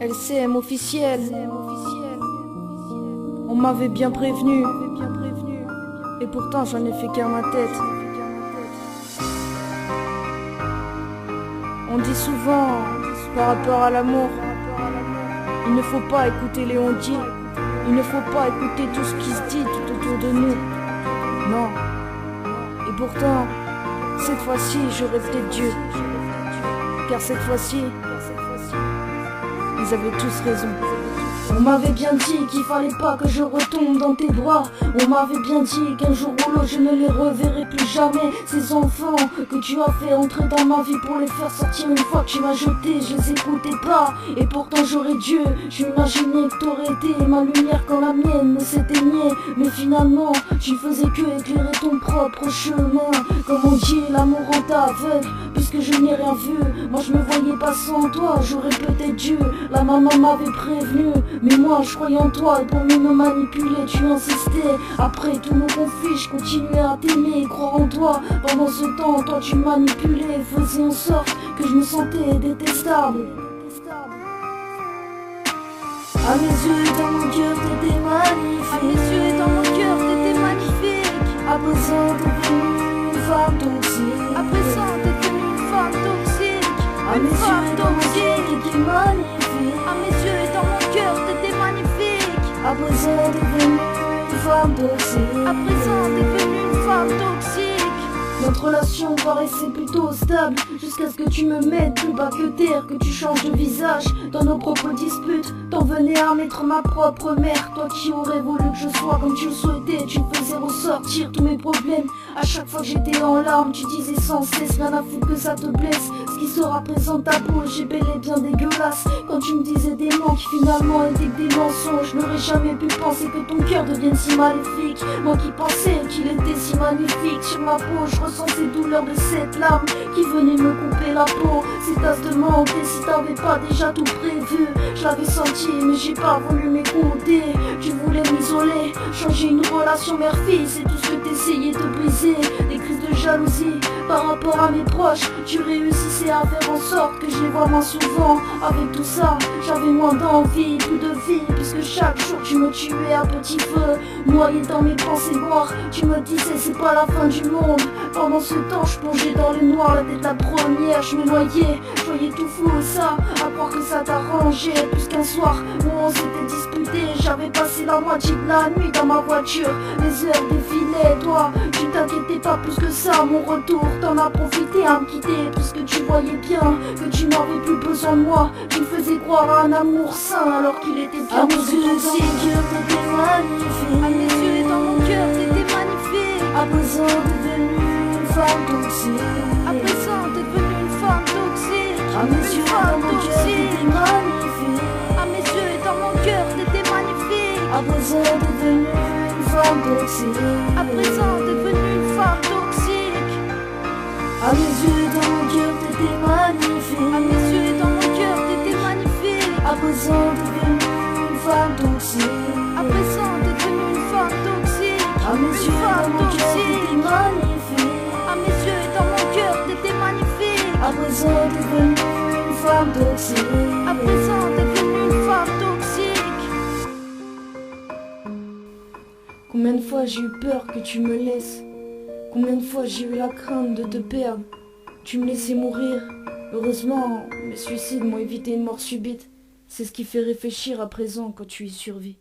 LCM officiel. On m'avait bien prévenu, et pourtant j'en ai fait qu'à ma tête. On dit souvent, par rapport à l'amour, il ne faut pas écouter les on-dit, il ne faut pas écouter tout ce qui se dit tout autour de nous. Non. Et pourtant, cette fois-ci, j'aurais peut-être Dieu. Car cette fois-ci, ils avaient tous raison. On m'avait bien dit qu'il fallait pas que je retombe dans tes bras. On m'avait bien dit qu'un jour ou l'autre je ne les reverrai plus jamais. Ces enfants que tu as fait entrer dans ma vie pour les faire sortir une fois que tu m'as jeté, je les écoutais pas. Et pourtant j'aurais Dieu. J'imaginais que t'aurais été ma lumière quand la mienne ne s'éteignait. Mais finalement tu ne faisais que éclairer ton propre chemin. Comme on dit, l'amour rend aveugle. Puisque je n'ai rien vu, moi je me voyais pas sans toi. J'aurais peut-être dû, la maman m'avait prévenu. Mais moi je croyais en toi et pour mieux me manipuler tu insistais. Après tous nos conflits je continuais à t'aimer et croire en toi. Pendant ce temps toi tu manipulais, faisais en sorte que je me sentais détestable. À mes yeux et dans mon cœur t'étais magnifique. À mes yeux et dans mon cœur t'étais magnifique. À présent t'es devenue une femme toxique. À présent t'es devenue une femme toxique. À mes yeux et dans mon cœur t'étais magnifique. À mes yeux et dans mon cœur t'étais magnifique. À présent t'es devenue une femme toxique. À présent t'es devenue une femme toxique. Notre relation paraissait plutôt stable, jusqu'à ce que tu me mettes plus bas que terre, que tu changes de visage. Dans nos propres disputes, t'en venais à mettre ma propre mère. Toi qui aurais voulu que je sois comme tu le souhaitais, tu me faisais ressortir tous mes problèmes. À chaque fois que j'étais en larmes, tu disais sans cesse, rien à foutre que ça te blesse. Ce qui sera présent ta bouche est bel et bien dégueulasse. Quand tu me disais des mots qui finalement étaient que des mensonges, je n'aurais jamais pu penser que ton cœur devienne si maléfique. Moi qui pensais qu'il était si magnifique, sur ma peau je ressens ces douleurs de cette larme qui venait me couper la peau. C'est à se demander si t'avais pas déjà tout prévu. Je l'avais senti mais j'ai pas voulu m'écouter. Tu voulais m'isoler, changer une relation mère-fille, c'est tout ce que t'essayais de briser. Des crises de jalousie par rapport à mes proches, tu réussissais à faire en sorte que je les vois moins souvent. Avec tout ça, j'avais moins d'envie, plus de vie, puisque chaque jour tu me tuais à petit feu. Noyé dans mes pensées noires, tu me disais c'est pas la fin du monde. Pendant ce temps, je plongeais dans le noir, la tête la première, je me noyais, je voyais tout flou et ça, à croire que ça t'arrangeait. Plus qu'un soir où on s'était disputé, j'avais passé la moitié de la nuit dans ma voiture. Les heures défilaient, toi, tu t'inquiétais pas plus que ça. Mon retour, t'en as profité à me quitter, puisque tu voyais bien que tu n'avais plus besoin de moi. Tu me faisais croire à un amour sain alors qu'il était bien plus toxique. À mes yeux et dans mon cœur t'étais magnifique. À présent t'es devenue une femme toxique. À présent t'es devenue une femme toxique. À mes yeux et dans mon cœur t'étais magnifique. À mes yeux et dans mon cœur t'étais magnifique. À présent t'es devenue une femme toxique. À présent t'es devenue une femme toxique. À mes yeux et dans mon cœur t'étais magnifique. À mes yeux et dans mon cœur t'étais magnifique. À présent t'es devenue une femme toxique. À présent t'es devenue une femme toxique. À mes yeux et dans mon cœur t'étais magnifique. À mes yeux et dans mon cœur t'étais magnifique. À présent t'es devenue une femme toxique. À présent t'es devenue une femme toxique. Combien de fois j'ai eu peur que tu me laisses? Combien de fois j'ai eu la crainte de te perdre? Tu me laissais mourir. Heureusement, mes suicides m'ont évité une mort subite. C'est ce qui fait réfléchir à présent quand tu y survis.